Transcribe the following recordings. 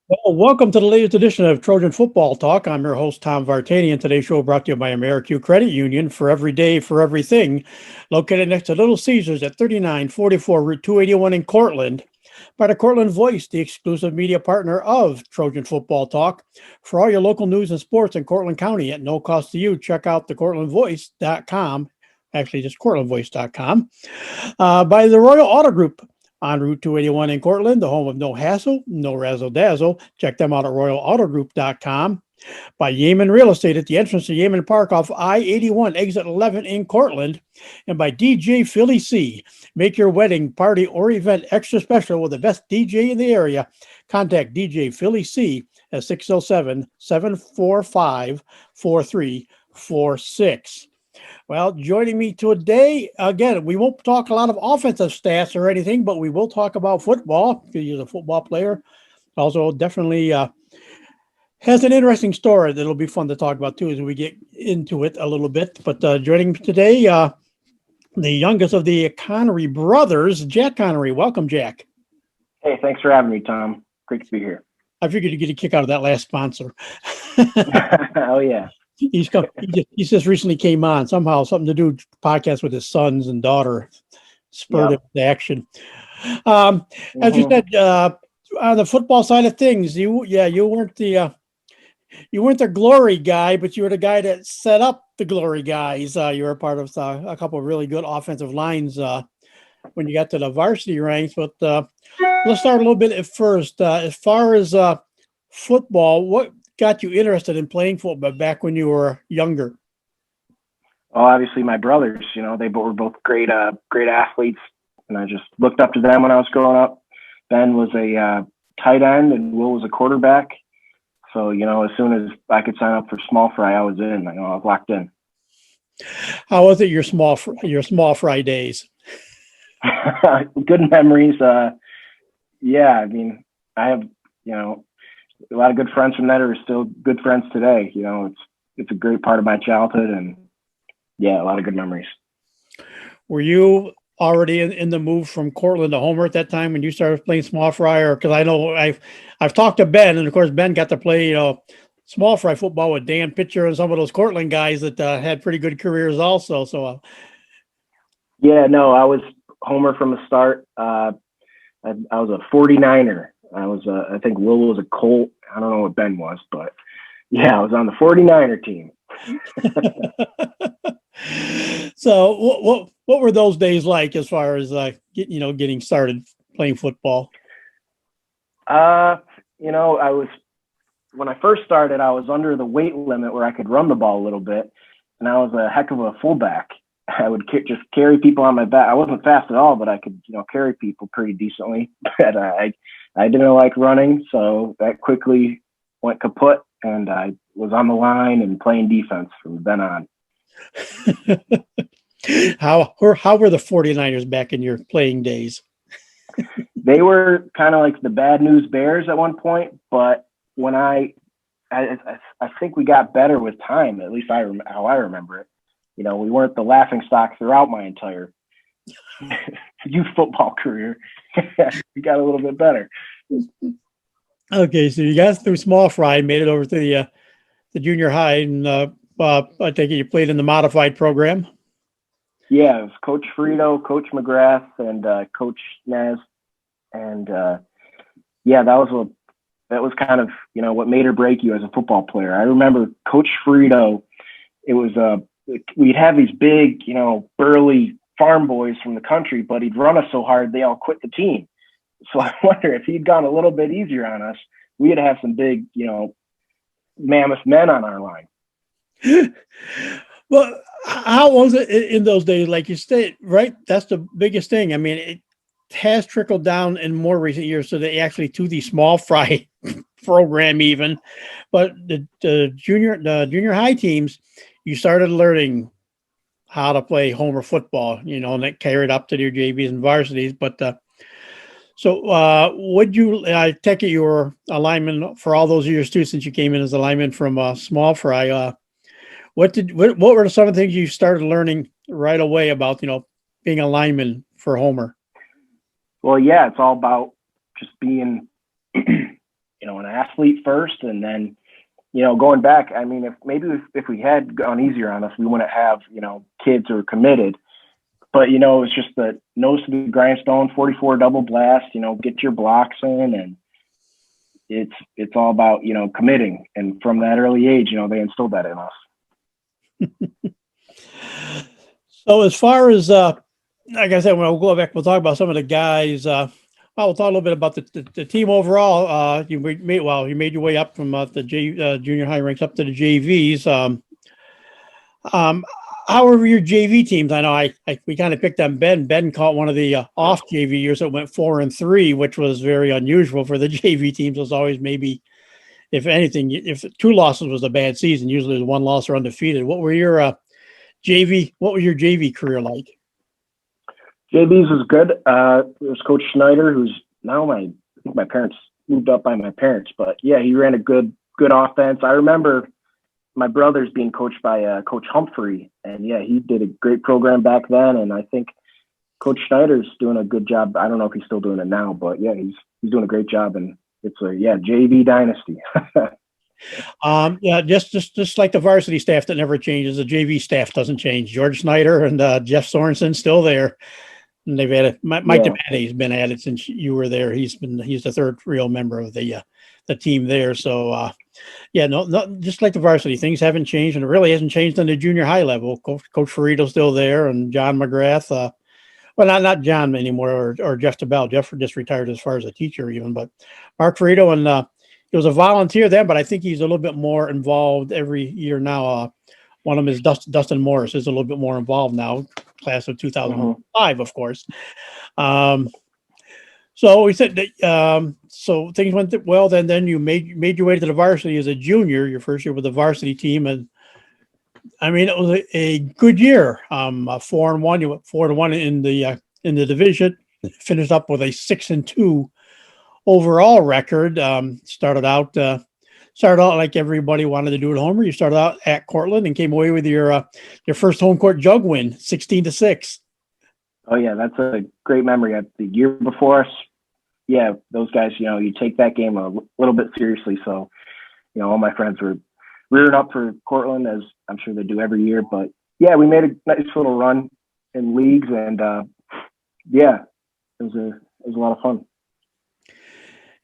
Well, welcome to the latest edition of Trojan Football Talk. I'm your host, Tom Vartanian. Today's show brought to you by AmeriQ Credit Union for every day, for everything. Located next to Little Caesars at 3944 Route 281 in Cortland. By the Cortland Voice, the exclusive media partner of Trojan Football Talk. For all your local news and sports in Cortland County at no cost to you, check out thecortlandvoice.com. Actually, just cortlandvoice.com. By the Royal Auto Group on Route 281 in Cortland, the home of no hassle, no razzle dazzle. Check them out at royalautogroup.com. By Yeaman Real Estate at the entrance to Yeaman Park off I-81, exit 11 in Cortland. And by DJ Philly C. Make your wedding, party, or event extra special with the best DJ in the area. Contact DJ Philly C at 607-745-4346. Well, joining me today, again, we won't talk a lot of offensive stats or anything, but we will talk about football because he's a football player. Also, definitely has an interesting story that'll be fun to talk about too as we get into it a little bit. But joining me today, the youngest of the Connery brothers, Jack Connery. Welcome, Jack. Hey, thanks for having me, Tom. Great to be here. I figured you'd get a kick out of that last sponsor. Oh, yeah. He just recently came on. Somehow, something to do with podcast with his sons and daughter spurred him to action. As you said, on the football side of things, you weren't the glory guy, but you were the guy that set up the glory guys. You were a part of a couple of really good offensive lines when you got to the varsity ranks. But let's start a little bit at first. As far as football, what got you interested in playing football back when you were younger? Well, obviously my brothers, they were both great athletes, and I just looked up to them when I was growing up. Ben was a tight end, and Will was a quarterback. So, as soon as I could sign up for small fry, I was in. I was locked in. How was it your small fry days? Good memories. Yeah, I mean, I have, a lot of good friends from that are still good friends today. It's a great part of my childhood, and yeah, a lot of good memories. Were you already in the move from Cortland to Homer at that time when you started playing small fry? Or because I know I've talked to Ben, and of course Ben got to play small fry football with Dan Pitcher and some of those Cortland guys that had pretty good careers also. So yeah, no, I was Homer from the start. I was a 49er. I think Will was a Colt. I don't know what Ben was, but yeah, I was on the 49er team. So what were those days like as far as getting started playing football? When I first started, I was under the weight limit where I could run the ball a little bit, and I was a heck of a fullback. I would just carry people on my back. I wasn't fast at all, but I could, carry people pretty decently. But I didn't like running, so that quickly went kaput, and I was on the line and playing defense from then on. How were the 49ers back in your playing days? They were kind of like the Bad News Bears at one point, but when I think we got better with time, at least how I remember it. We weren't the laughing stock throughout my entire youth football career. We got a little bit better. Okay, so you got through small fry, made it over to the junior high, and I take it you played in the modified program. Yeah, it was Coach Frito, Coach McGrath, and Coach Nez, and yeah, that was kind of what made or break you as a football player. I remember Coach Frito. It was we'd have these big, burly farm boys from the country, but he'd run us so hard they all quit the team. So I wonder if he'd gone a little bit easier on us, we'd have some big, mammoth men on our line. Well, how was it in those days? Like you said, right? That's the biggest thing. I mean, it has trickled down in more recent years, so they actually to the small fry program even. But the junior high teams, you started learning how to play Homer football, and that carried up to your JVs and varsities. But would you? I take it you were a lineman for all those years too, since you came in as a lineman from small fry. What were some of the things you started learning right away about being a lineman for Homer? Well, yeah, it's all about just being, an athlete first, and then, going back, I mean, if we had gone easier on us, we wouldn't have, kids who are committed. But, it's just the nose to the grindstone, 44 double blast, get your blocks in, and it's all about, committing. And from that early age, they instilled that in us. So as far as, like I said, we'll go back, we'll talk about some of the guys. We'll talk a little bit about the team overall. You made your way up from the junior high ranks up to the JVs. How were your JV teams? I know we kind of picked on Ben. Ben caught one of the off JV years that went 4-3, which was very unusual for the JV teams. It was always maybe, if anything, if 2 losses was a bad season, usually it was 1 loss or undefeated. What was your JV career like? JVs was good. There's Coach Schneider, who's now I think my parents moved up by my parents, but yeah, he ran a good offense. I remember my brothers being coached by Coach Humphrey, and yeah, he did a great program back then. And I think Coach Schneider's doing a good job. I don't know if he's still doing it now, but yeah, he's doing a great job, and it's a JV dynasty. Yeah, just like the varsity staff that never changes, the JV staff doesn't change. George Snyder and Jeff Sorensen still there, and they've added Mike DeMatte's been added since you were there. He's the third real member of the team there. So no, just like the varsity, things haven't changed, and it really hasn't changed on the junior high level. Coach Ferrito's still there, and John McGrath. Well, not John anymore, or just about. Jeff just retired as far as a teacher even, but Mark Ferrito, and he was a volunteer then, but I think he's a little bit more involved every year now. One of them is Dustin Morris is a little bit more involved now, class of 2005, of course. So we said that, so things went well. Then you made your way to the varsity as a junior, your first year with the varsity team, and I mean it was a good year. 4-1, you went 4-1 in the division, finished up with a 6-2 overall record. Started out like everybody wanted to do at Homer. You started out at Cortland and came away with your first home court jug win, 16-6. Oh yeah, that's a great memory. The year before us, yeah, those guys, you take that game a little bit seriously. So, all my friends were rearing up for Cortland, as I'm sure they do every year. But yeah, we made a nice little run in leagues, and yeah, it was a lot of fun.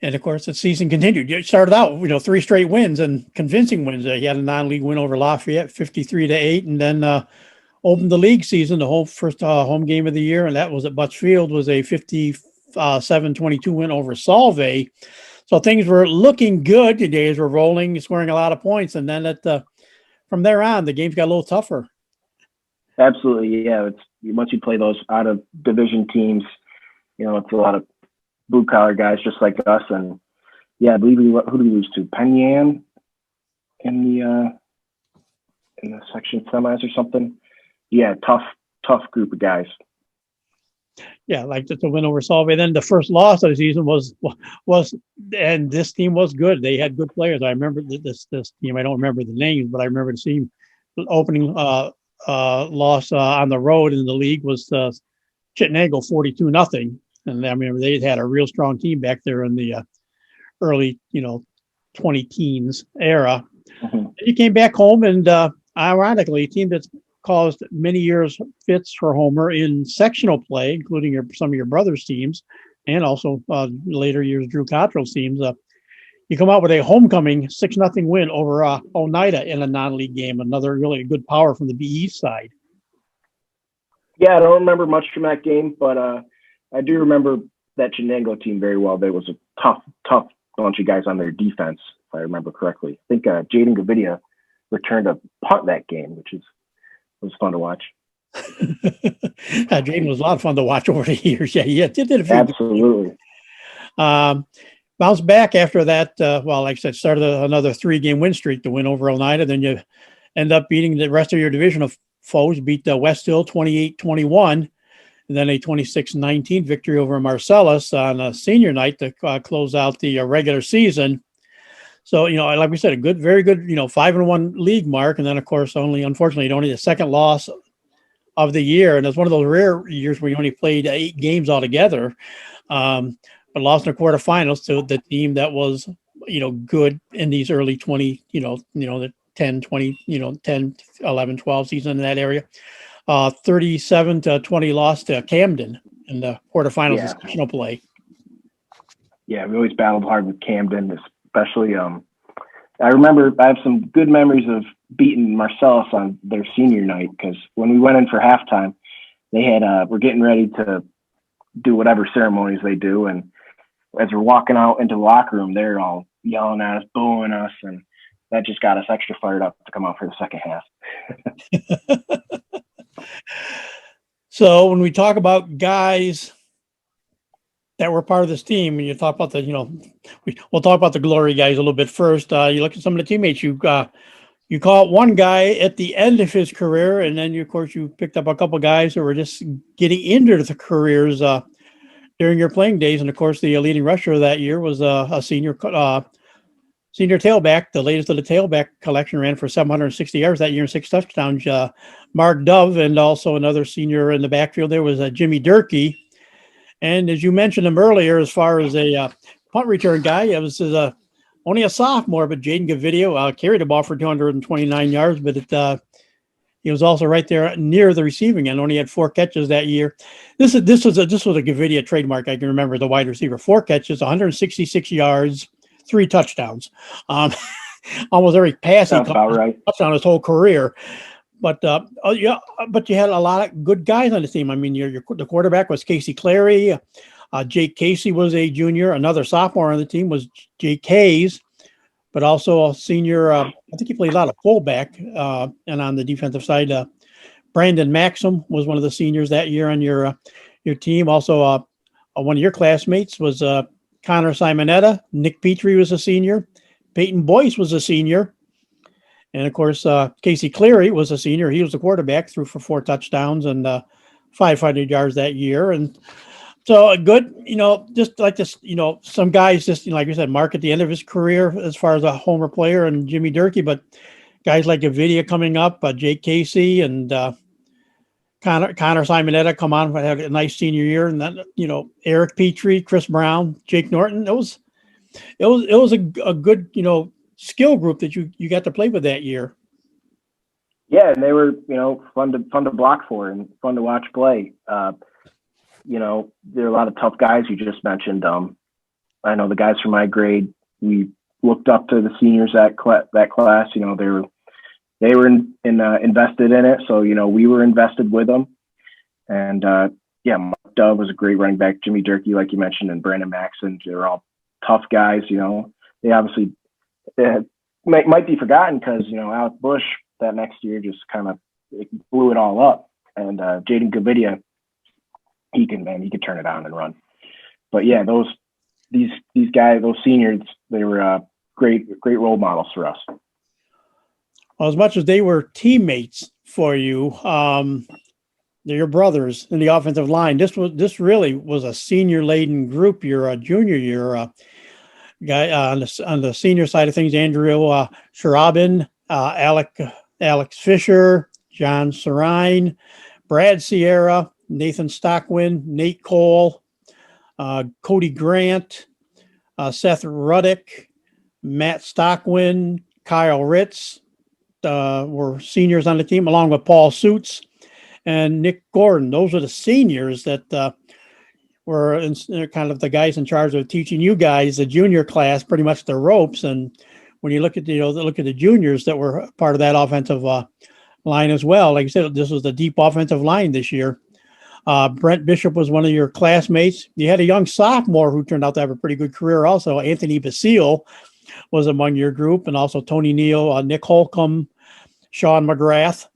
And of course, the season continued. You started out, 3 straight wins and convincing wins. You had a non-league win over Lafayette, 53-8, and then opened the league season, the first home game of the year, and that was at Butts Field, was a 57-22 win over Solvay. So things were looking good. The days were rolling, scoring a lot of points, and then from there on, the games got a little tougher. Absolutely, yeah. Once you play those out of division teams, it's a lot of blue collar guys just like us, and yeah, I believe who did we lose to? Penn Yan in the section semis or something. Yeah, tough group of guys. Yeah, like the win over Solvay. Then the first loss of the season was, and this team was good. They had good players. I remember this team. I don't remember the names, but I remember the team opening loss on the road in the league was Chittenango 42-0. And I remember they had a real strong team back there in the early, 20 teens era. Mm-hmm. And you came back home, and ironically, a team that's caused many years fits for Homer in sectional play, including some of your brother's teams, and also later years Drew Cottrell's teams. You come out with a homecoming 6-0 win over Oneida in a non-league game. Another really good power from the BE side. Yeah, I don't remember much from that game, but I do remember that Chenango team very well. There was a tough bunch of guys on their defense, if I remember correctly. I think Jaden Gavidia returned a punt that game, which was fun to watch. Jaden was a lot of fun to watch over the years. Yeah, he did a few. Absolutely. Bounced back after that. Like I said, started another 3-game win streak to win over Oneida. Then you end up beating the rest of your division of foes. Beat West Hill 28-21. And then a 26-19 victory over Marcellus on a senior night to close out the regular season. So, like we said, a very good, 5-1 league mark. And then, of course, unfortunately, only the second loss of the year. And it's one of those rare years where you only played 8 games altogether, but lost in the quarterfinals to the team that was good in these early 20, the 10, 20, 10, 11, 12 season in that area. 37-20 loss to Camden in the quarterfinals of sectional play. Yeah, we always battled hard with Camden, especially. I remember I have some good memories of beating Marcellus on their senior night, because when we went in for halftime, they had we're getting ready to do whatever ceremonies they do, and as we're walking out into the locker room, they're all yelling at us, booing us, and that just got us extra fired up to come out for the second half. So when we talk about guys that were part of this team, and you talk about we'll talk about the glory guys a little bit first. You look at some of the teammates. You call it one guy at the end of his career, and then of course you picked up a couple of guys who were just getting into the careers during your playing days. And of course, the leading rusher of that year was a senior tailback. The latest of the tailback collection ran for 760 yards that year and 6 touchdowns. Mark Dove, and also another senior in the backfield there was Jimmy Durkee. And as you mentioned him earlier, as far as a punt return guy, it was only a sophomore, but Jaden Gavidio carried the ball for 229 yards, but he was also right there near the receiving end. Only had 4 catches that year. This was a Gavidia trademark. I can remember, the wide receiver, 4 catches, 166 yards, 3 touchdowns. Almost every pass he caught, right, touchdown his whole career. But but you had a lot of good guys on the team. I mean, the quarterback was Casey Clary. Jake Casey was a junior. Another sophomore on the team was Jake Hayes, but also a senior. I think he played a lot of fullback. And on the defensive side, Brandon Maxim was one of the seniors that year on your team. Also, one of your classmates was Connor Simonetta. Nick Petrie was a senior. Peyton Boyce was a senior. And of course, Casey Cleary was a senior. He was the quarterback, threw for 4 touchdowns and 500 yards that year. And so a good, just like this, some guys just, like you said, Mark at the end of his career as far as a homer player, and Jimmy Durkee, but guys like Gavidia coming up, Jake Casey and Connor Simonetta come on, had a nice senior year. And then, Eric Petrie, Chris Brown, Jake Norton. It was a good, skill group that you got to play with that year. Yeah, and they were, fun to block for and fun to watch play. There are a lot of tough guys you just mentioned. I know the guys from my grade, we looked up to the seniors that class. They were invested in it, so we were invested with them. And Mark Dove was a great running back. Jimmy Durkee, like you mentioned, and Brandon Maxon, they were all tough guys. They obviously might be forgotten because Alec Bush that next year just kind of blew it all up. And Jaden Gavidia, he could turn it on and run. But yeah, these guys, those seniors, they were great role models for us. Well, as much as they were teammates for you, they're your brothers in the offensive line. This really was a senior laden group. Your junior year, guy on the senior side of things, Andrew Sharabin, Alex Fisher, John Sarine, Brad Sierra, Nathan Stockwin, Nate Cole, Cody Grant, Seth Ruddick, Matt Stockwin, Kyle Ritz were seniors on the team, along with Paul Suits and Nick Gordon. Those are the seniors that were kind of the guys in charge of teaching you guys, the junior class, pretty much the ropes. And when you look at the juniors that were part of that offensive line as well, like you said, this was the deep offensive line this year. Brent Bishop was one of your classmates. You had a young sophomore who turned out to have a pretty good career also. Anthony Basile was among your group, and also Tony Neal, Nick Holcomb, Sean McGrath,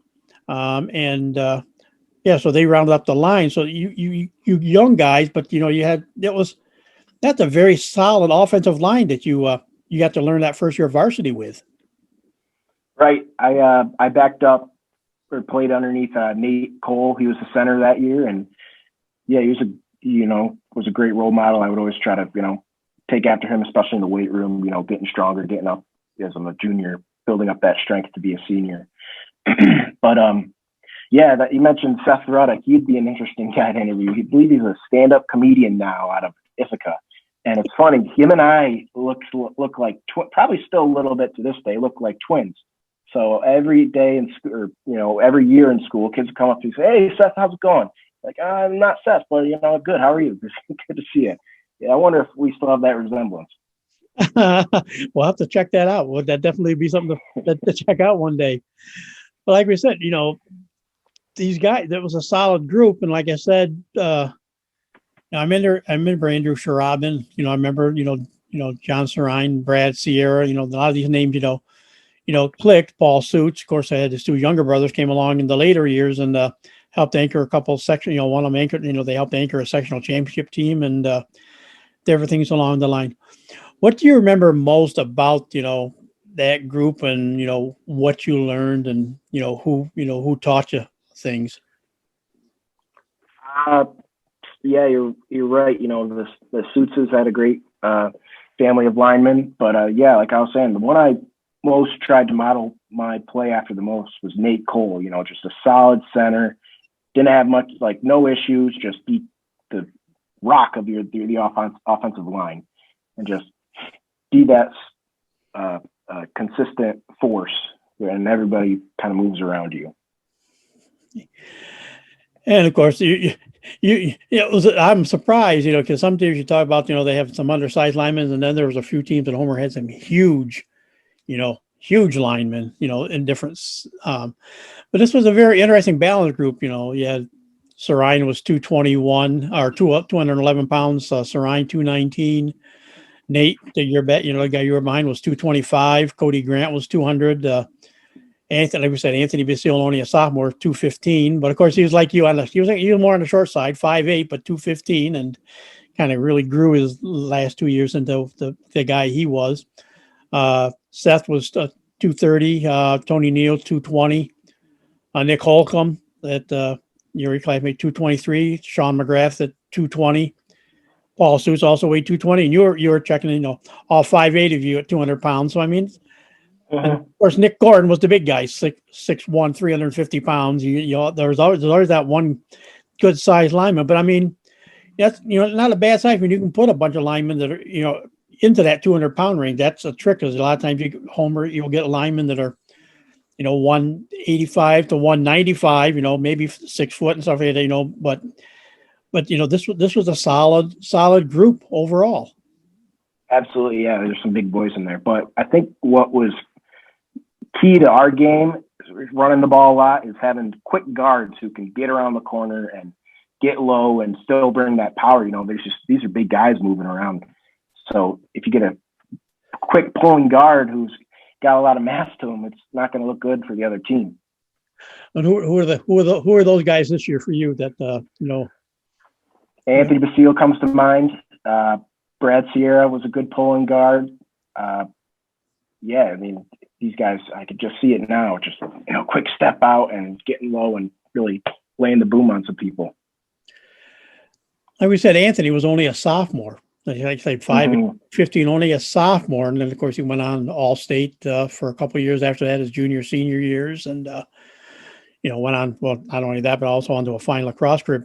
so they rounded up the line. So you young guys, but that's a very solid offensive line that you got to learn that first year of varsity with. Right. I backed up or played underneath Nate Cole. He was the center that year, and yeah, he was a great role model. I would always try to take after him, especially in the weight room. Getting stronger, getting up as I'm a junior, building up that strength to be a senior. But that you mentioned Seth Ruddick. He'd be an interesting guy to interview. I believe he's a stand-up comedian now out of Ithaca, And it's funny, him and I look like probably still a little bit to this day, look like twins. So every day in school, or, every year in school, kids come up to me and say, "Hey, Seth, how's it going?" Like, I'm not Seth, but good. How are you? Good to see you. Yeah, I wonder if we still have that resemblance. We'll have to check that out. Would that definitely be something to check out one day? But like we said, these guys, that was a solid group. And like I said, I remember Andrew Sharabin, I remember, John Sarine, Brad Sierra, a lot of these names, clicked. Paul Suits, of course, I had his two younger brothers came along in the later years and helped anchor a couple of section, one of them anchored, they helped anchor a sectional championship team and everything's along the line. What do you remember most about, that group and, what you learned and, who taught you things? Yeah, you're right. The Suitses had a great family of linemen, but yeah, like I was saying, the one I most tried to model my play after the most was Nate Cole. Just a solid center, didn't have much, like no issues, just beat the rock of the offensive line, and just be that consistent force, and everybody kind of moves around you. And of course, I'm surprised, because some teams you talk about, they have some undersized linemen, and then there was a few teams that Homer had some huge linemen, in different. But this was a very interesting balance group. You had Sarine was 221 or 211 pounds. Sarine 219. Nate, the guy you were behind was 225. Cody Grant was 200. Anthony, like we said, Anthony Basile, only a sophomore, 215. But of course, he was like you he was more on the short side, 5'8", but 215, and kind of really grew his last 2 years into the guy he was. Seth was 230. Tony Neal 220. Nick Holcomb at your classmate 223. Sean McGrath at 220. Paul Suits also weighed 220, and you were checking, all 5'8" of you at 200 pounds. So I mean. And of course, Nick Gordon was the big guy, 6'1", 350 pounds. There's always that one good sized lineman. But I mean, that's not a bad size when you can put a bunch of linemen that are into that 200-pound range. That's a trick, because a lot of times you'll get linemen that are 185 to 195, maybe 6 foot and stuff like that, but this was a solid group overall. Absolutely, yeah. There's some big boys in there, but I think what was key to our game is running the ball a lot, is having quick guards who can get around the corner and get low and still bring that power. These are big guys moving around. So if you get a quick pulling guard who's got a lot of mass to him, it's not going to look good for the other team. And who are those guys this year for you that Anthony Basile comes to mind. Brad Sierra was a good pulling guard. Yeah, I mean, these guys, I could just see it now. Just quick step out and getting low and really laying the boom on some people. Like we said, Anthony was only a sophomore. Like I say, 5'15", only a sophomore, and then of course he went on All-State for a couple of years after that, his junior, senior years, and went on. Well, not only that, but also onto a fine lacrosse career.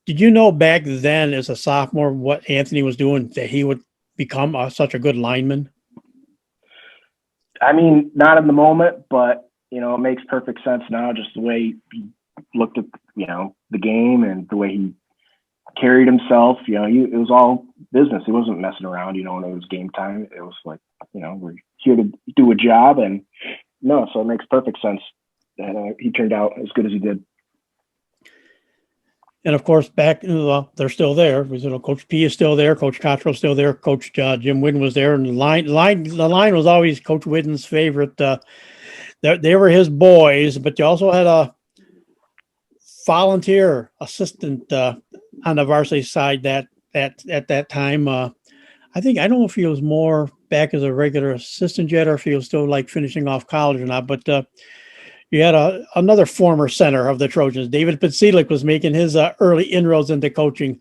Did you know back then, as a sophomore, what Anthony was doing, that he would become such a good lineman? I mean, not in the moment, but it makes perfect sense now. Just the way he looked at the game and the way he carried himself. It was all business. He wasn't messing around. When it was game time, it was like we're here to do a job, and so it makes perfect sense that he turned out as good as he did. And of course, they're still there. Coach P is still there. Coach Cottrell's still there. Coach Jim Whidden was there, and the line was always Coach Whidden's favorite. They were his boys, but you also had a volunteer assistant on the varsity side that at that time. I don't know if he was more back as a regular assistant yet, or if he was still like finishing off college or not. But you had another former center of the Trojans, David Pitsilic, was making his early inroads into coaching.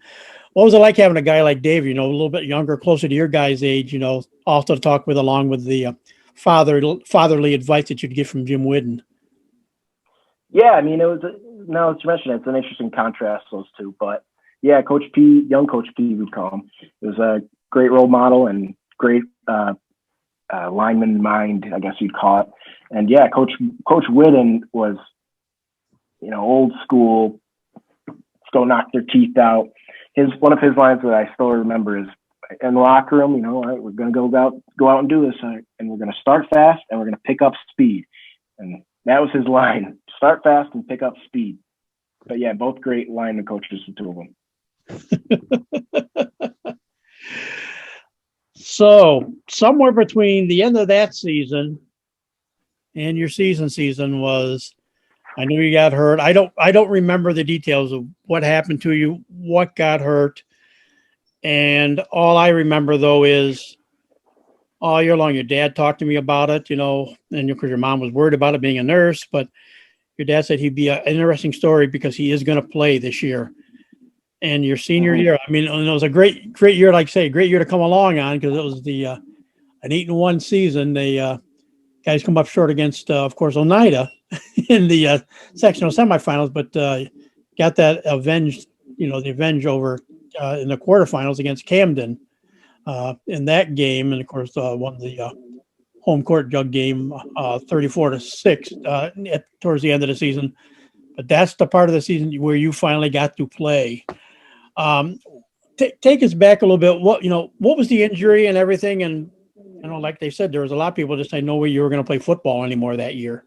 What was it like having a guy like Dave, a little bit younger, closer to your guys' age, also to talk with, along with the fatherly advice that you'd get from Jim Whidden? Yeah, I mean, it was, now that you mention it, it's an interesting contrast, those two. But yeah, Coach P, young Coach P, we call him. It was great role model and great lineman mind, I guess you'd call it. And yeah, Coach Whitten was, old school, go knock their teeth out. One of his lines that I still remember is in the locker room, all right, we're going to go out and do this, and we're going to start fast and we're going to pick up speed. And that was his line: start fast and pick up speed. But yeah, both great lineman coaches, the two of them. So somewhere between the end of that season and your season was, I know you got hurt. I don't remember the details of what happened to you, what got hurt. And all I remember though is all year long, your dad talked to me about it, and because your mom was worried about it being a nurse, but your dad said he'd be an interesting story because he is going to play this year. And your senior year, I mean, it was a great year, like I say, great year to come along on, because it was an 8-1 season. The guys come up short against, of course, Oneida in the sectional semifinals, but got that avenged, the avenge over in the quarterfinals against Camden in that game, and of course won the home court jug game 34-6 towards the end of the season. But that's the part of the season where you finally got to play. Take us back a little bit. What was the injury and everything? And like they said, there was a lot of people just saying no way you were going to play football anymore that year.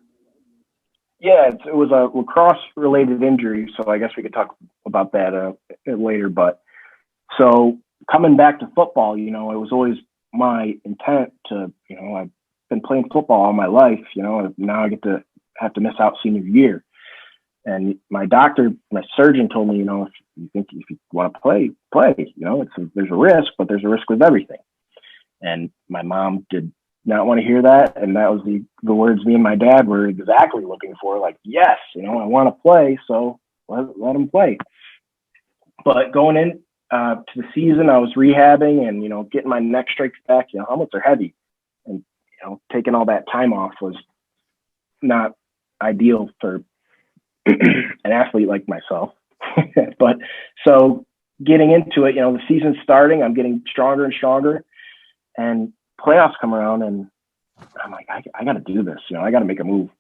Yeah, it was a lacrosse-related injury, so I guess we could talk about that later. But so coming back to football, it was always my intent to, I've been playing football all my life, now I get to have to miss out senior year. And my surgeon told me, if you want to play, there's a risk, but there's a risk with everything. And my mom did not want to hear that. And that was the words me and my dad were exactly looking for. Like, yes, I want to play, so let him play. But going in to the season, I was rehabbing and, getting my neck strikes back. Helmets are heavy. And, taking all that time off was not ideal for an athlete like myself. But so getting into it, the season's starting, I'm getting stronger and stronger, and playoffs come around and I'm like, I got to do this. I got to make a move.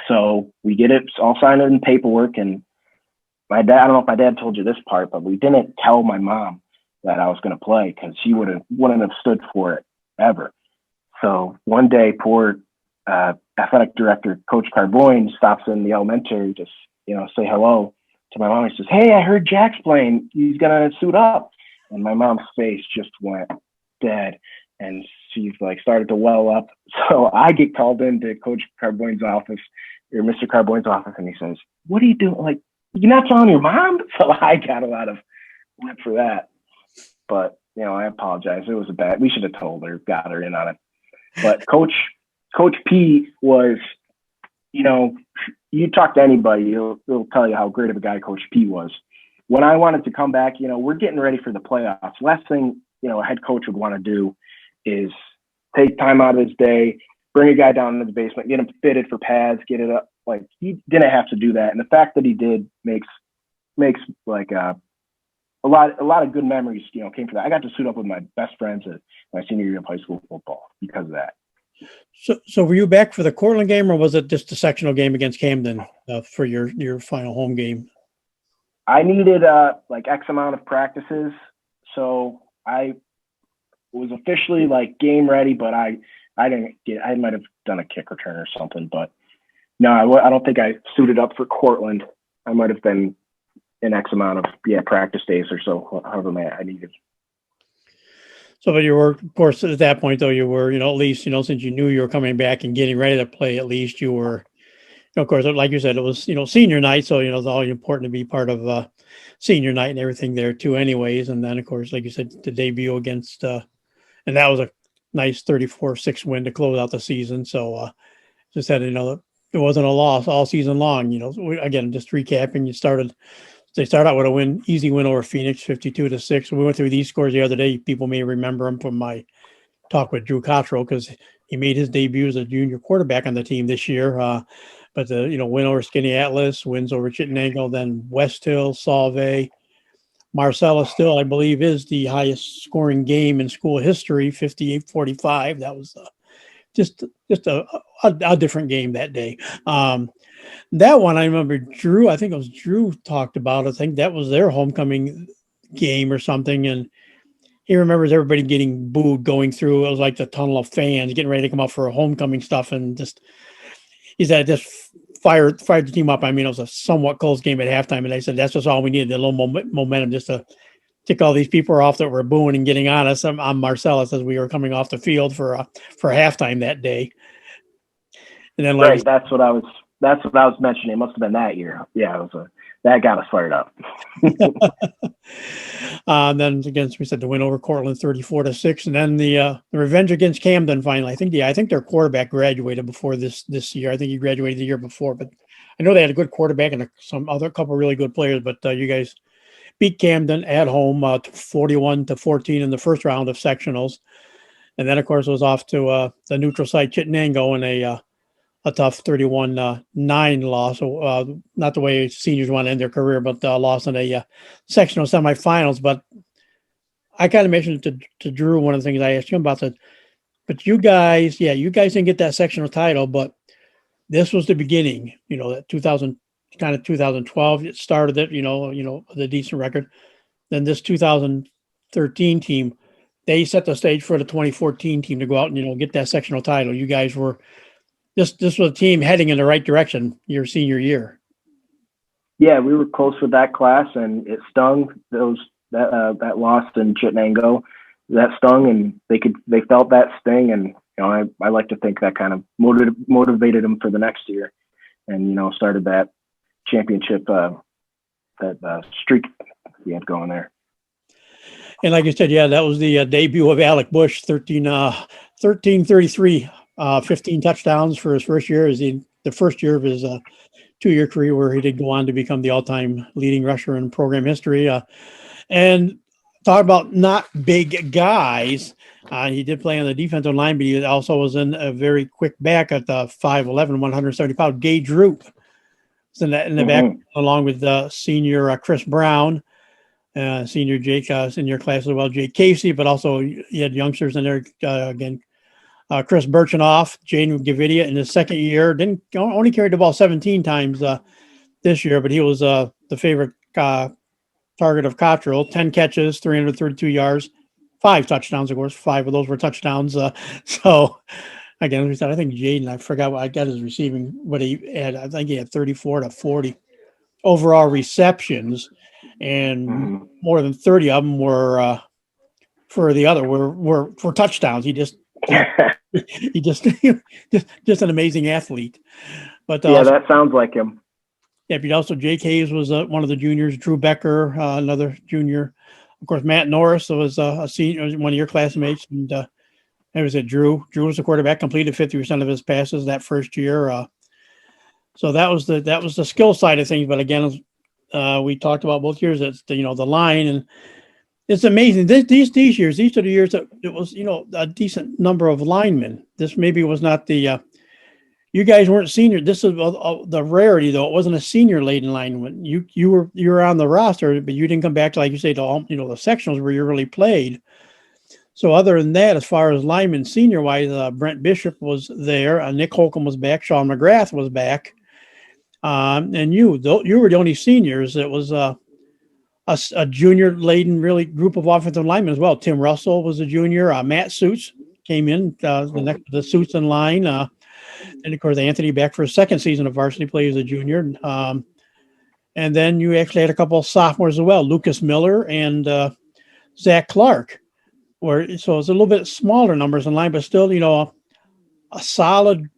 So we get it all signed in paperwork, and my dad, I don't know if my dad told you this part, but we didn't tell my mom that I was going to play because she wouldn't have stood for it ever. So one day, poor athletic director, Coach Carboyne, stops in the elementary to, say hello to my mom. He says, "Hey, I heard Jack's playing. He's going to suit up." And my mom's face just went dead. And she's like started to well up. So I get called into Coach Carboyne's office, or Mr. Carboyne's office, and he says, "What are you doing? Like, you're not telling your mom?" So I got a lot of whip for that. But, I apologize. It was we should have told her, got her in on it. But Coach P was, you talk to anybody, he'll tell you how great of a guy Coach P was. When I wanted to come back, we're getting ready for the playoffs. Last thing, a head coach would want to do is take time out of his day, bring a guy down into the basement, get him fitted for pads, get it up. Like, he didn't have to do that. And the fact that he did makes like a lot of good memories, came from that. I got to suit up with my best friends at my senior year of high school football because of that. So were you back for the Cortland game, or was it just a sectional game against Camden for your final home game? I needed like X amount of practices, so I was officially like game ready, but I might have done a kick return or something, but no, I don't think I suited up for Cortland. I might have been in X amount of practice days or so, however many I needed. So, but you were, of course, at that point though, you were, at least, since you knew you were coming back and getting ready to play, at least you were, of course, like you said, it was, senior night. So, it's all important to be part of senior night and everything there too anyways. And then, of course, like you said, the debut against, and that was a nice 34-6 win to close out the season. So just had, it wasn't a loss all season long. Again, just recapping, they started out with a easy win over Phoenix, 52-6. We went through these scores the other day. People may remember them from my talk with Drew Cottrell, because he made his debut as a junior quarterback on the team this year. But the win over Skinny Atlas, wins over Chittenango, then West Hill, Salve, Marcellus still, I believe, is the highest scoring game in school history, 58-45. That was just a different game that day. That one I remember Drew, I think it was Drew talked about. I think that was their homecoming game or something. And he remembers everybody getting booed going through. It was like the tunnel of fans getting ready to come up for a homecoming stuff. And he said, just fired the team up. I mean, it was a somewhat close game at halftime. And they said, that's just all we needed, a little momentum just to tick all these people off that were booing and getting on us. I'm Marcellus as we were coming off the field for halftime that day. And then right, that's what I was mentioning. It must have been that year. Yeah, that got us fired up. Then against, we said the win over Cortland 34-6, and then the revenge against Camden finally. I think their quarterback graduated before this year. I think he graduated the year before, but I know they had a good quarterback and some other couple really good players. But you guys beat Camden at home 41-14 in the first round of sectionals, and then of course it was off to the neutral site Chittenango in a tough 31-9 loss. Not the way seniors want to end their career, but lost in a sectional semifinals. But I kind of mentioned to Drew, one of the things I asked him about that. But you guys didn't get that sectional title, but this was the beginning. That 2012, it started it. The decent record. Then this 2013 team, they set the stage for the 2014 team to go out and get that sectional title. You guys were. This was a team heading in the right direction your senior year. Yeah, we were close with that class, and it stung. That loss in Chittenango, that stung, and they felt that sting, and I like to think that kind of motivated them for the next year, and started that championship that streak we had going there. And like you said, yeah, that was the debut of Alec Bush, 13-33. 15 touchdowns for his first year. Is the first year of his 2-year career where he did go on to become the all-time leading rusher in program history. And talk about not big guys. He did play on the defensive line, but he also was in a very quick back at the 5'11", 170 pound Gage Root. In the back, along with the senior Chris Brown, senior Jake in your class as well, Jake Casey, but also you had youngsters in there again. Chris Birchenoff, Jaden Gavidia in his second year only carried the ball 17 times this year, but he was the favorite target of Cottrell. 10 catches, 332 yards, 5 touchdowns. Of course, 5 of those were touchdowns. So again, as we said, I think Jaden, I forgot what I got his receiving, what he had. I think he had 34-40 overall receptions, and more than 30 of them were for the other were for touchdowns. He just an amazing athlete. But that sounds like him. Yeah, but also Jake Hayes was one of the juniors. Drew Becker, another junior. Of course, Matt Norris was a senior, one of your classmates, and it was Drew. Drew was the quarterback, completed 50% of his passes that first year. So that was the skill side of things. But again, we talked about both years. It's the line, and it's amazing. These years, these are the years that it was a decent number of linemen. This maybe was not the. You guys weren't senior. This is the rarity, though. It wasn't a senior laden lineman. You were on the roster, but you didn't come back to, like you say, to the sectionals where you really played. So other than that, as far as linemen senior wise, Brent Bishop was there. Nick Holcomb was back. Sean McGrath was back. And you were the only seniors. It was a junior laden really group of offensive linemen as well. Tim Russell was a junior. Matt Suits came in the Suits in line. And of course, Anthony back for his second season of varsity play as a junior. And then you actually had a couple of sophomores as well, Lucas Miller and Zach Clark. So it's a little bit smaller numbers in line, but still, a solid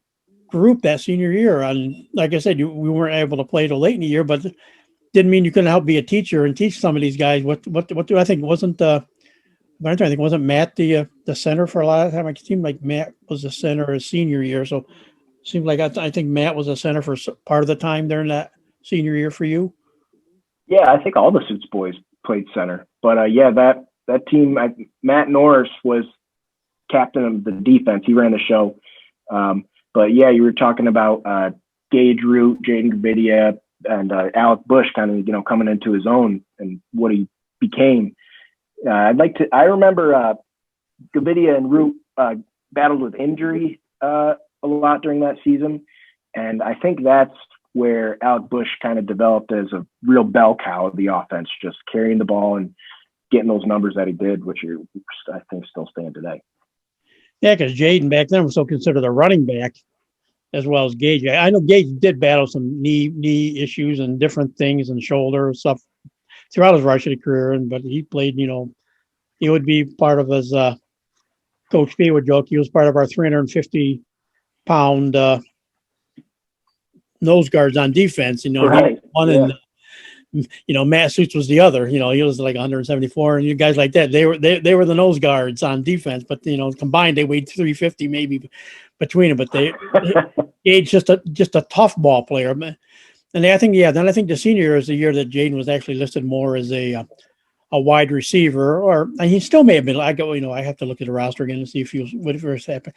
group that senior year. And like I said, we weren't able to play till late in the year, but didn't mean you couldn't help be a teacher and teach some of these guys. What do I think wasn't wasn't Matt the center for a lot of time? It seemed like Matt was the center his senior year. So it seemed like I think Matt was a center for part of the time during that senior year for you. Yeah, I think all the Suits boys played center, but that team, Matt Norris was captain of the defense. He ran the show. But yeah, you were talking about Gage Root, Jaden Gavidia, and Alec Bush kind of, coming into his own and what he became. I remember Gavidia and Root battled with injury a lot during that season. And I think that's where Alec Bush kind of developed as a real bell cow of the offense, just carrying the ball and getting those numbers that he did, which I think still stand today. Yeah, because Jaden back then was still considered a running back as well as Gage. I know Gage did battle some knee issues and different things and shoulder stuff throughout his varsity career, but he played, he would be part of his Coach P would joke, he was part of our 350-pound nose guards on defense. Right. He was one and Matt Suits was the other. He was like 174, and you guys like that. They were the nose guards on defense, but combined they weighed 350 maybe between them. But Gage just a tough ball player. And I think the senior year is the year that Jaden was actually listed more as a wide receiver, and he still may have been. I have to look at the roster again and see if he was what first happened.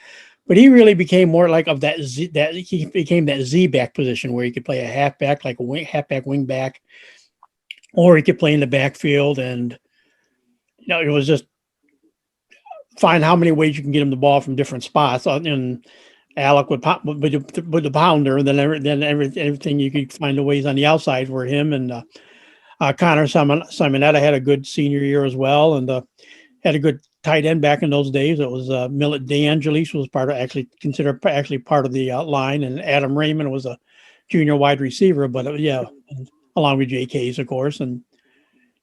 But he really became more like of that he became that Z back position where he could play a halfback, like a halfback wing back, or he could play in the backfield. And it was just find how many ways you can get him the ball from different spots. And Alec would pop with the pounder, and then everything you could find the ways on the outside were him and Connor Simonetta had a good senior year as well, and had a good tight end back in those days. It was Millet DeAngelis was considered part of the line, and Adam Raymond was a junior wide receiver. But along with JK's, of course, and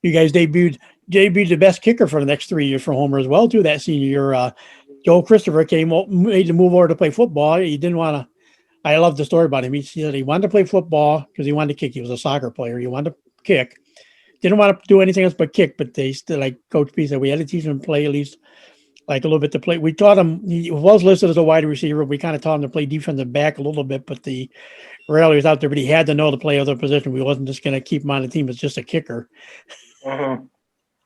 you guys debuted the best kicker for the next 3 years for Homer as well too. That senior year, Joe Christopher made the move over to play football. He didn't want to. I love the story about him. He said he wanted to play football because he wanted to kick. He was a soccer player. He wanted to kick. Didn't want to do anything else but kick, but they still, like Coach P said, we had to teach him to play at least like a little bit to play. We taught him, he was listed as a wide receiver. We kind of taught him to play defensive back a little bit, but the reality was out there, but he had to know to play other position. We wasn't just going to keep him on the team as just a kicker. Mm-hmm.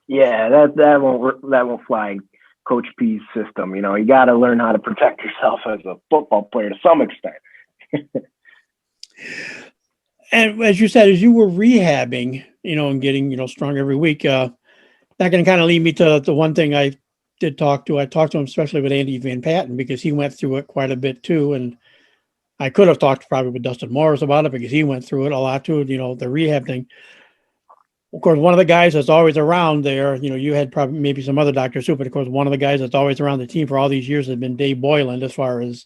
Yeah, that won't fly in Coach P's system. You got to learn how to protect yourself as a football player to some extent. And as you said, as you were rehabbing, and getting, stronger every week, that can kind of lead me to the one thing I did talk to. I talked to him, especially with Andy Van Patten, because he went through it quite a bit too. And I could have talked probably with Dustin Morris about it because he went through it a lot too, the rehab thing. Of course, one of the guys that's always around there, you had probably maybe some other doctors too, but of course, one of the guys that's always around the team for all these years has been Dave Boylan as far as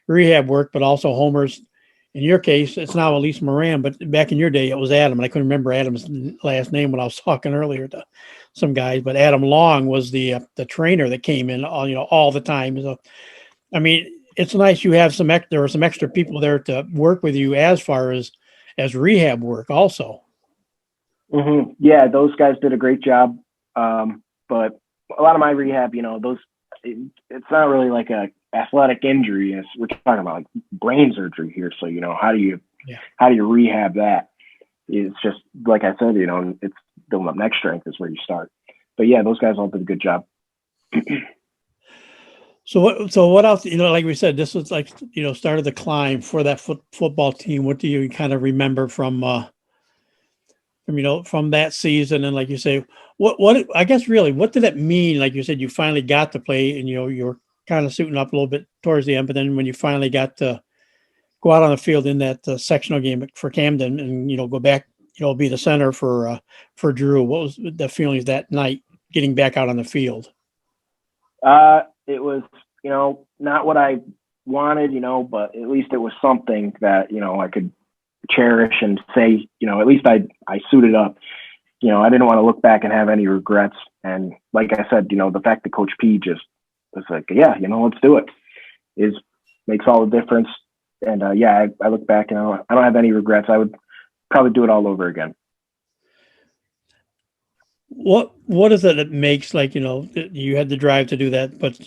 rehab work, but also Homer's. In your case, it's now Elise Moran, but back in your day, it was Adam, and I couldn't remember Adam's last name when I was talking earlier to some guys. But Adam Long was the trainer that came in, all the time. So, I mean, it's nice you have there are some extra people there to work with you as far as rehab work, also. Mm-hmm. Yeah, those guys did a great job. But a lot of my rehab, it's not really like a athletic injury. We're talking about like brain surgery here. So, how do you rehab that? It's just, like I said, it's building up neck strength is where you start. But yeah, those guys all did a good job. So what else, like we said, this was like, started the climb for that football team. What do you kind of remember from that season? And like you say, what I guess really, what did it mean? Like you said, you finally got to play and, you were kind of suiting up a little bit towards the end, but then when you finally got to go out on the field in that sectional game for Camden and, go back, be the center for Drew, what was the feelings that night getting back out on the field? It was, not what I wanted, but at least it was something that, I could cherish and say, at least I suited up. I didn't want to look back and have any regrets. And like I said, the fact that Coach P just was like, yeah, let's do it, makes all the difference. And I look back and I don't have any regrets. I would probably do it all over again. What is it that makes, like, you had the drive to do that, but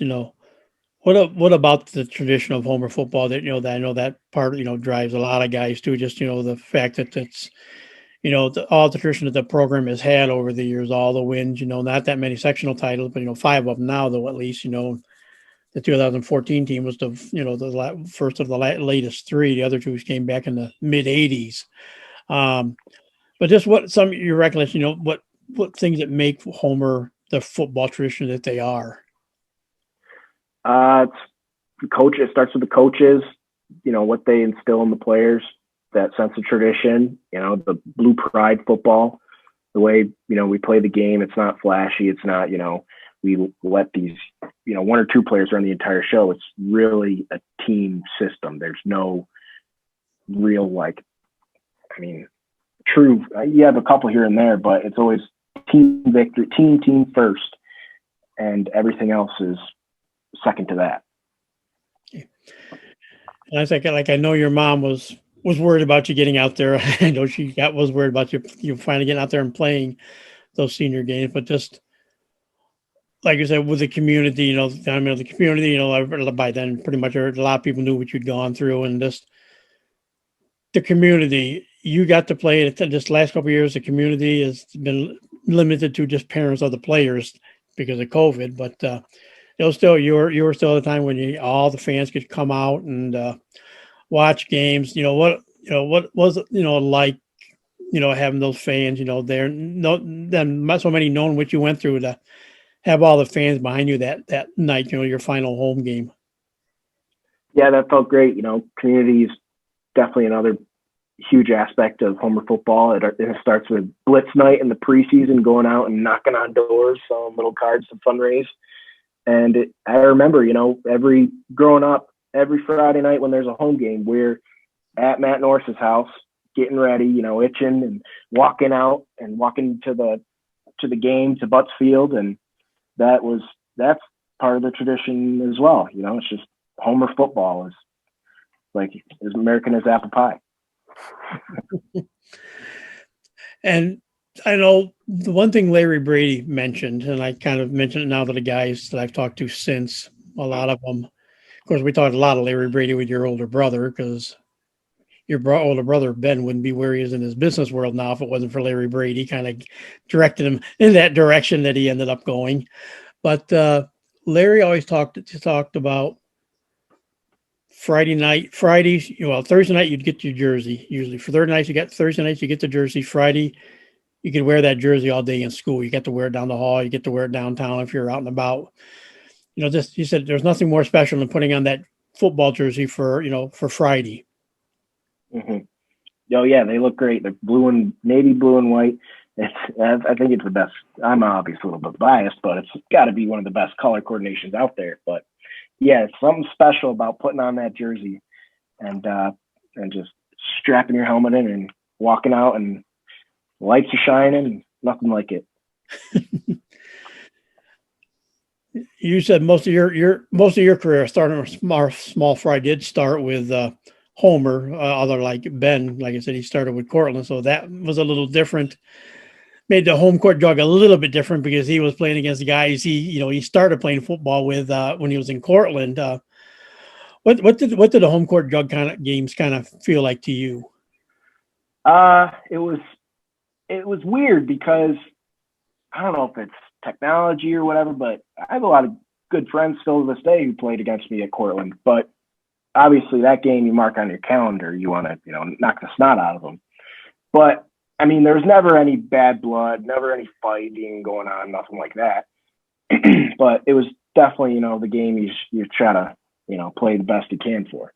what about the tradition of Homer football that that I know that part drives a lot of guys too, just the fact that it's all the tradition that the program has had over the years, all the wins, not that many sectional titles, but 5 of them now, though, at least. The 2014 team was the first of the latest 3. The other 2 came back in the mid 80s. But just what some of your recollection, what things that make Homer the football tradition that they are? It's the coach. It starts with the coaches, what they instill in the players, that sense of tradition, the blue pride football, the way, we play the game. It's not flashy. It's not, we let these, one or two players run the entire show. It's really a team system. There's no real, true, you have a couple here and there, but it's always team victory, team first. And everything else is second to that. And I think, I know your mom was worried about you getting out there. I know she was worried about you finally getting out there and playing those senior games. But just like you said, with the community, the community, by then pretty much a lot of people knew what you'd gone through, and just the community. You got to play it this last couple of years. The community has been limited to just parents of the players because of COVID, but it was still you were still at a time when all the fans could come out and watch games. What was it like having those fans there, then so many knowing what you went through to have all the fans behind you that night, your final home game. Yeah, that felt great. Community is definitely another huge aspect of Homer football. It starts with blitz night in the preseason, going out and knocking on doors, selling little cards to fundraise. And I remember, growing up, every Friday night when there's a home game, we're at Matt Norris's house, getting ready, itching and walking out and walking to the game to Butts Field. And that's part of the tradition as well. It's just Homer football is like as American as apple pie. And I know the one thing Larry Brady mentioned, and I kind of mentioned it now to the guys that I've talked to since, a lot of them. Of course, we talked a lot of Larry Brady with your older brother, because your older brother, Ben, wouldn't be where he is in his business world now if it wasn't for Larry Brady kind of directed him in that direction that he ended up going. But Larry always talked about Thursday night, you'd get your jersey. Usually for Thursday nights, you get the jersey. Friday, you could wear that jersey all day in school. You get to wear it down the hall. You get to wear it downtown if you're out and about. He said there's nothing more special than putting on that football jersey for Friday. Mm-hmm. Oh yeah, they look great. They're navy blue and white. I think it's the best. I'm obviously a little bit biased, but it's got to be one of the best color coordinations out there. But yeah, it's something special about putting on that jersey and just strapping your helmet in and walking out, and lights are shining. Nothing like it. You said most of your career starting with small fry did start with Homer, other like Ben. Like I said, he started with Cortland, so that was a little different. Made the home court jug a little bit different because he was playing against the guys he started playing football with when he was in Cortland. What did the home court jug kind of games kind of feel like to you? It was weird because I don't know if it's technology or whatever, but I have a lot of good friends still to this day who played against me at Cortland. But obviously that game you mark on your calendar, you want to knock the snot out of them. But I mean, there was never any bad blood, never any fighting going on, nothing like that. But it was definitely, the game you try to, play the best you can for.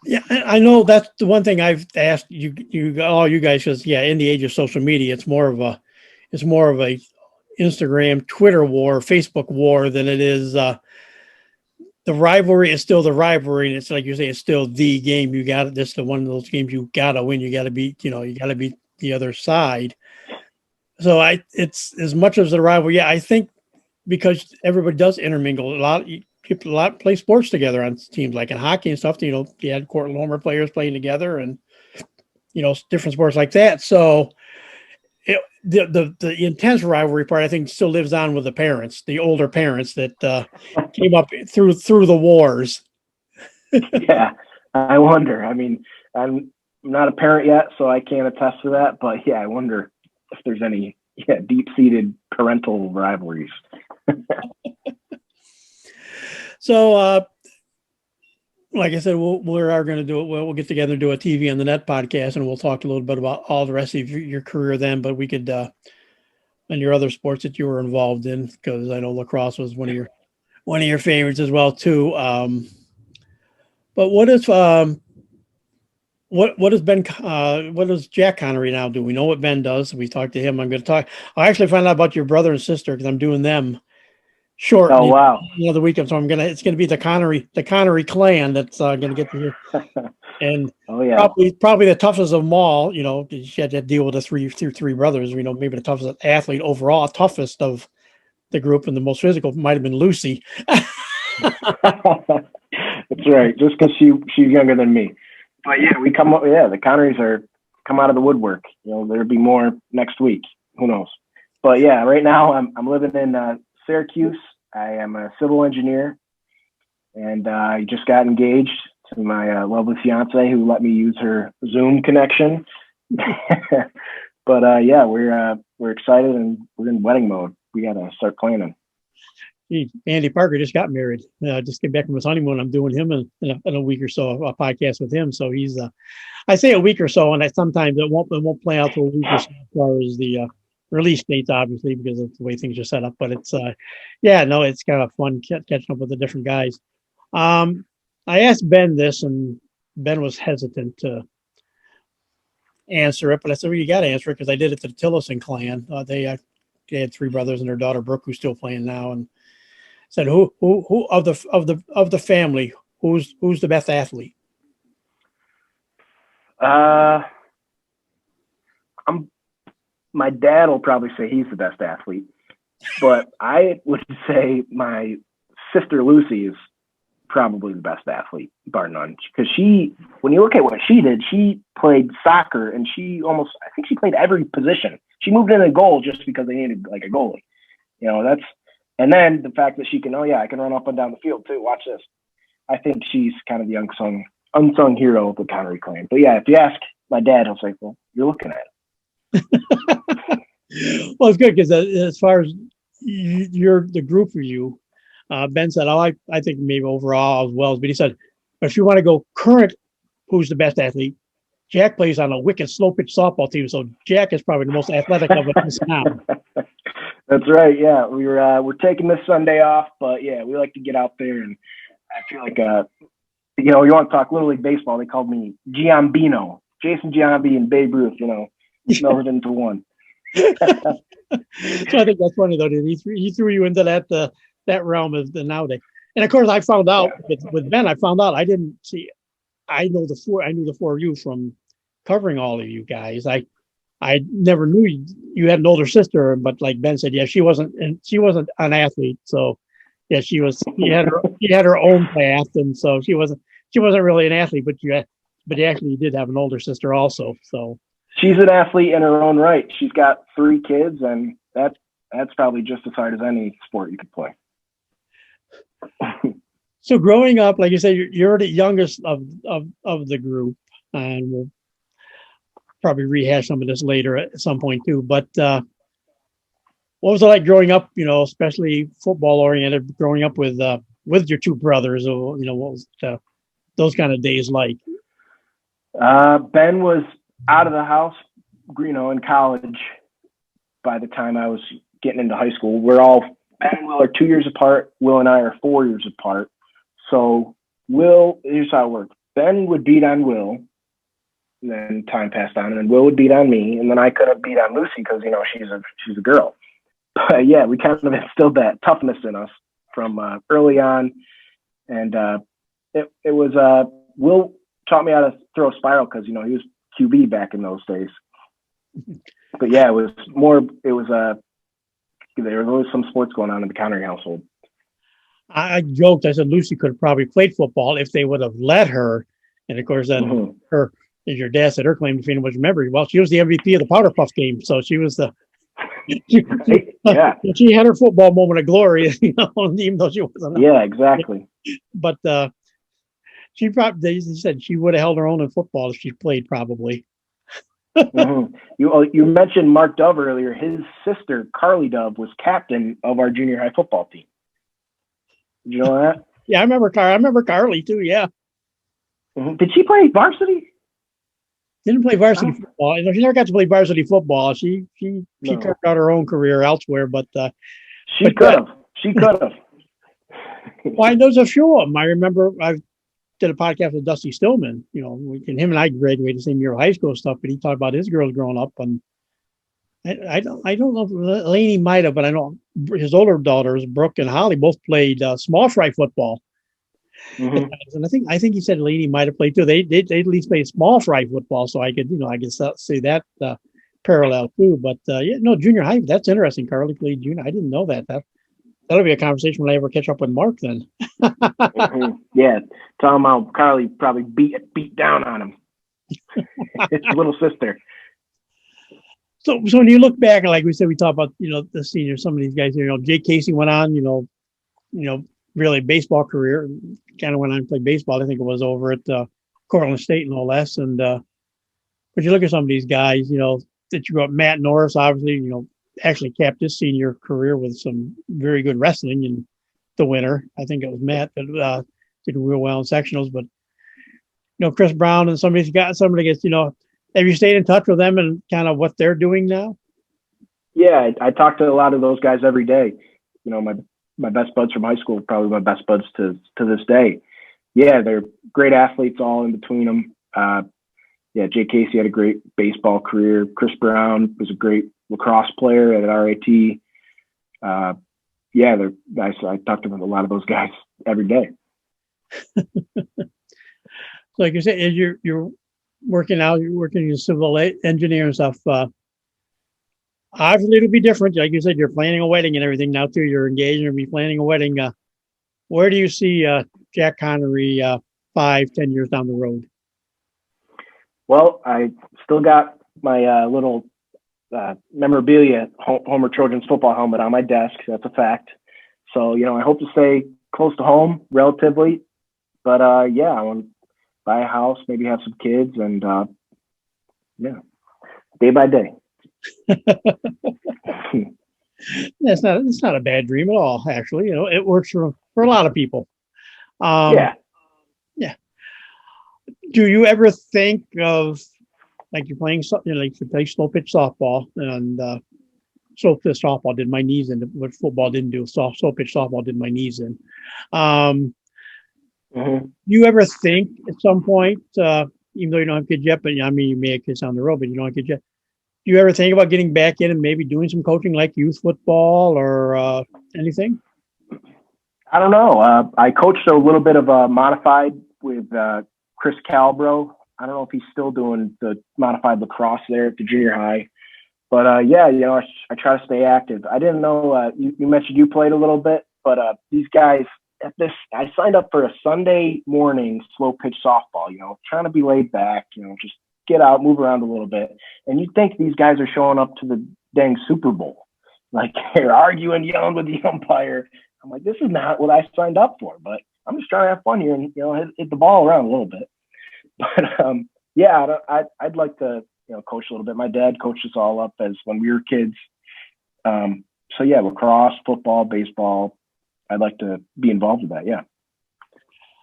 Yeah, I know that's the one thing I've asked all you guys, because in the age of social media, it's more of a Instagram, Twitter war, Facebook war than it is. The rivalry is still the rivalry, and it's like you say, it's still the game. You got it. This is the one of those games you got to win. You got to beat. You got to beat the other side. So it's as much as the rivalry. Yeah, I think because everybody does intermingle. A lot play sports together on teams, like in hockey and stuff. You had Cortland Homer players playing together, and different sports like that. So the intense rivalry part, I think, still lives on with the parents, the older parents that came up through the wars. Yeah, I wonder. I mean, I'm not a parent yet, so I can't attest to that. But yeah, I wonder if there's any deep-seated parental rivalries. So, like I said, we are going to do it. We'll get together and do a TV on the Net podcast, and we'll talk a little bit about all the rest of your career then. But we could your other sports that you were involved in, because I know lacrosse was one of your favorites as well too. But what is what does what does Jack Connery now do? We know what Ben does. We talked to him. I'm going to talk. I actually find out about your brother and sister because I'm doing them Oh, shortly wow. another weekend. So it's gonna be the Connery clan that's gonna get to hear. And Oh, yeah. probably the toughest of them all. You know, 'cause you had to deal with the three brothers. You know, maybe the toughest athlete overall, toughest of the group, and the most physical might have been Lucy. That's right. Just because she's younger than me. But yeah, we come up. Yeah, the Connerys come out of the woodwork. You know, there'll be more next week. Who knows? But yeah, right now I'm living in Syracuse. I am a civil engineer, and I just got engaged to my lovely fiance, who let me use her Zoom connection. But yeah, we're excited and we're in wedding mode. We gotta start planning. Andy Parker just got married. Just came back from his honeymoon. I'm doing him in a week or so, a podcast with him. So he's, I say a week or so, and sometimes it won't play out to a week or so as far as the release dates, obviously, because of the way things are set up. But it's, yeah, no, it's kind of fun catching up with the different guys. I asked Ben this, and Ben was hesitant to answer it, but I said, well, you got to answer it because I did it to the Tillison clan. They had three brothers and their daughter Brooke, who's still playing now, and said, who of the family, who's the best athlete? My dad will probably say he's the best athlete, but I would say my sister Lucy is probably the best athlete, bar none. Because when you look at what she did, she played soccer and I think she played every position. She moved in a goal just because they needed like a goalie. You know, and then the fact that she can, I can run up and down the field too. Watch this. I think she's kind of the unsung hero of the Connery clan. But yeah, if you ask my dad, he'll say, well, you're looking at it. Well, it's good because as far as you're the group for you, Ben said, I think maybe overall as well, but he said, but if you want to go current, who's the best athlete? Jack plays on a wicked slow pitch softball team, so Jack is probably the most athletic of us now. That's right. Yeah, we're taking this Sunday off, but yeah, we like to get out there, and I feel like you want to talk Little League baseball? They called me Giambino, Jason Giambi and Babe Ruth. Melded into one. So I think that's funny though. He threw you into that realm of the nowadays. And of course, I found out with Ben. I found out I didn't see. I knew the four of you from covering all of you guys. I never knew you had an older sister, but like Ben said, yeah, she wasn't an athlete. So yeah, she had her own path, and so she wasn't really an athlete. But you actually did have an older sister also. So she's an athlete in her own right. She's got 3 kids, and that's probably just as hard as any sport you could play. So growing up, like you said, you're the youngest of the group, and we'll probably rehash some of this later at some point too. But what was it like growing up? Especially football oriented, growing up with your 2 brothers. Or what was those kind of days like? Ben was out of the house, in college. By the time I was getting into high school, Ben and Will are 2 years apart. Will and I are 4 years apart. So here's how it worked. Ben would beat on Will, and then time passed on, and then Will would beat on me, and then I couldn't beat on Lucy because she's a girl. But yeah, we kind of instilled that toughness in us from early on, and it was Will taught me how to throw a spiral because he was QB back in those days. But yeah, there was always some sports going on in the Connery household. I joked. I said Lucy could have probably played football if they would have let her. And of course, then as your dad said, her claim to fame was, remember, well, she was the MVP of the Powder Puff game, so she was she had her football moment of glory, even though she wasn't. Yeah, exactly. But she probably said she would have held her own in football if she played, probably. You mentioned Mark Dove earlier. His sister Carly Dove was captain of our junior high football team. Did you know that? Yeah, I remember Carly too. Yeah. Did she play varsity? Didn't play varsity Oh, football. You know, she never got to play varsity football. She no. carved out her own career elsewhere. But She could have. She could have. why? There's a few of them. I remember I did a podcast with Dusty Stillman. You know, him and I graduated the same year of high school stuff. But he talked about his girls growing up, and I don't know if Laney might have, but I know his older daughters, Brooke and Holly, both played small fry football. Hmm. And I think he said Laney might have played too. They at least played small fry football, so I could see that parallel too. But yeah, no, junior high. That's interesting. Carly played junior. I didn't know that. That'll be a conversation when I ever catch up with Mark. Then. Hmm. Yeah. Tell him how Carly probably beat down on him. His little sister. So when you look back, like we said, we talked about the seniors. Some of these guys, Jake Casey went on, really baseball career. Kind of went on and played baseball. I think it was over at Cortland State and all less. And but you look at some of these guys, that you got Matt Norris, obviously, actually capped his senior career with some very good wrestling in the winter. I think it was Matt that did real well in sectionals. But Chris Brown and somebody gets, have you stayed in touch with them and kind of what they're doing now? Yeah, I talk to a lot of those guys every day. My best buds from high school, probably my best buds to this day. Yeah, they're great athletes all in between them. Yeah, Jay Casey had a great baseball career. Chris Brown was a great lacrosse player at RIT. Yeah, I talk to a lot of those guys every day. Like you said, as you're working out, you're working in civil engineer and stuff. Obviously, it'll be different. Like you said, you're planning a wedding and everything now too. You're engaged and be planning a wedding. Where do you see Jack Connery 5-10 years down the road? Well, I still got my little memorabilia Homer Trojans football helmet on my desk. That's a fact. So, I hope to stay close to home relatively. But yeah, I want to buy a house, maybe have some kids, and yeah, day by day. It's not a bad dream at all, actually. It works for a lot of people. Yeah. Yeah. Do you ever think of like you're playing something like you play slow pitch softball and slow pitch softball did my knees in, what football didn't do. Slow pitch softball did my knees in. You ever think at some point, even though you don't have kids yet, but I mean you may have kids down the road, but you don't have kids yet. Do you ever think about getting back in and maybe doing some coaching like youth football or anything? I don't know. I coached a little bit of a modified with Chris Calbro. I don't know if he's still doing the modified lacrosse there at the junior high. But yeah, I try to stay active. I didn't know, you mentioned you played a little bit, but these guys I signed up for a Sunday morning slow pitch softball, trying to be laid back, just get out, move around a little bit. And you'd think these guys are showing up to the dang Super Bowl. Like they're arguing, yelling with the umpire. I'm like, this is not what I signed up for, but I'm just trying to have fun here and, hit the ball around a little bit. But yeah, I'd like to, coach a little bit. My dad coached us all up as when we were kids. So yeah, lacrosse, football, baseball. I'd like to be involved with that. Yeah.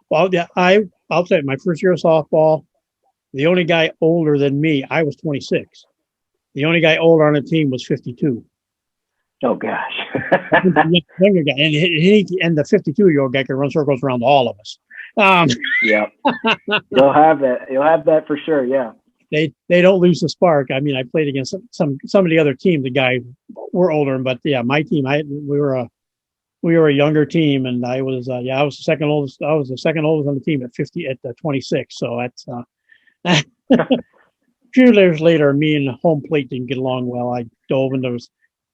Well, yeah, I'll say my first year of softball, the only guy older than me, I was 26. The only guy older on the team was 52. Oh gosh. Younger guy, and the 52-year-old guy can run circles around all of us. Yeah. You'll have that. You'll have that for sure. Yeah. They don't lose the spark. I mean, I played against some of the other teams. The guys were older, but yeah, my team, we were a younger team, and I was the second oldest. I was the second oldest on the team at 26. So that's a few years later, me and home plate didn't get along well. I dove into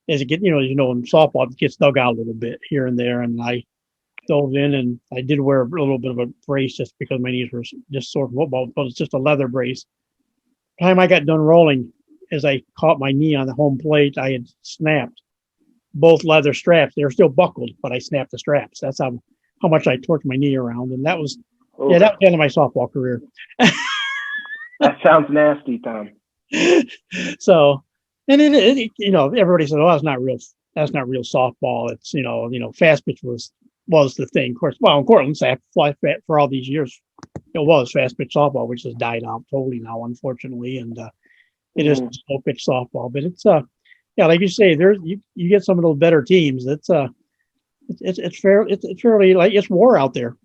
as it get, in softball it gets dug out a little bit here and there, and I dove in, and I did wear a little bit of a brace just because my knees were just sore from football, but it's just a leather brace. The time I got done rolling, as I caught my knee on the home plate, I had snapped both leather straps. They were still buckled, but I snapped the straps. That's how much I torqued my knee around, and that was that was the end of my softball career. That sounds nasty, Tom. So, and everybody said, "Oh, that's not real softball." It's fast pitch was the thing. Of course, well, in Cortland, I fly for all these years, it was fast pitch softball, which has died out totally now, unfortunately, and it is slow pitch softball. But it's yeah, like you say, there's you get some of those better teams. It's fair. It's fairly like it's war out there.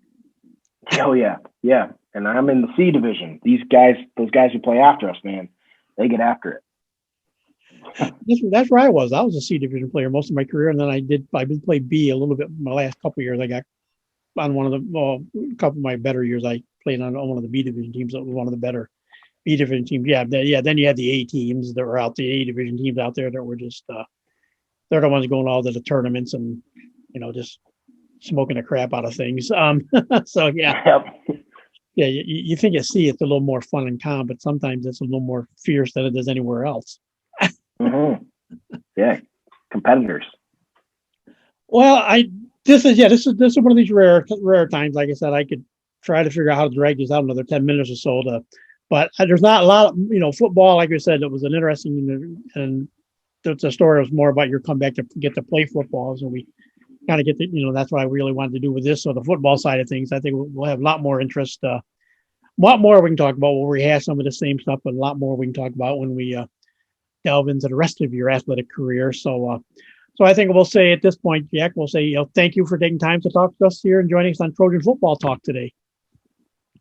Oh yeah, yeah. And I'm in the C division. These guys, those guys who play after us, man, they get after it. That's where I was. I was a C division player most of my career, and then I did play B a little bit. My last couple of years, I got on one of the a couple of my better years. I played on one of the B division teams. That was one of the better B division teams. Yeah, then you had the A teams that were out, the A division teams out there that were just they're the ones going all to the tournaments and just smoking the crap out of things. So yeah. Yep. Yeah, you think at sea it's a little more fun and calm, but sometimes it's a little more fierce than it is anywhere else. Yeah, competitors. Well, this is one of these rare times. Like I said, I could try to figure out how to drag this out another 10 minutes or so. But there's not a lot of football. Like I said, it was an interesting and the story was more about your comeback to get to play football. So we kind of get to that's what I really wanted to do with this. So the football side of things, I think we'll have a lot more interest. A lot more we can talk about. We'll rehash some of the same stuff, but a lot more we can talk about when we delve into the rest of your athletic career. So I think we'll say at this point, Jack, we'll say thank you for taking time to talk to us here and joining us on Trojan Football Talk today.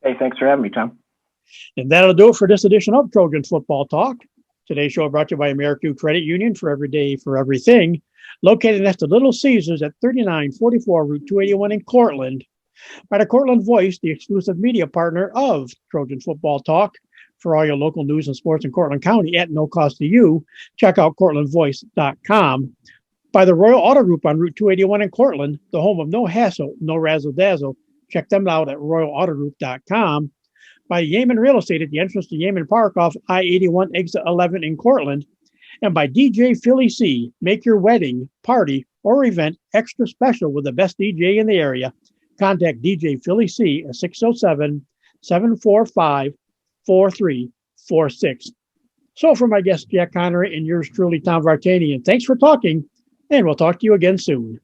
Hey, thanks for having me, Tom. And that'll do it for this edition of Trojan Football Talk. Today's show brought to you by AmeriQ Credit Union, for every day, for everything. Located next to Little Caesars at 3944 Route 281 in Cortland. By the Cortland Voice, the exclusive media partner of Trojan Football Talk. For all your local news and sports in Cortland County at no cost to you, check out cortlandvoice.com. By the Royal Auto Group on Route 281 in Cortland, the home of no hassle, no razzle-dazzle. Check them out at royalautogroup.com. By Yemen Real Estate at the entrance to Yemen Park off I-81 exit 11 in Cortland. And by DJ Philly C. Make your wedding, party, or event extra special with the best DJ in the area. Contact DJ Philly C at 607-745-4346. So for my guest, Jack Connery, and yours truly, Tom Vartanian, thanks for talking, and we'll talk to you again soon.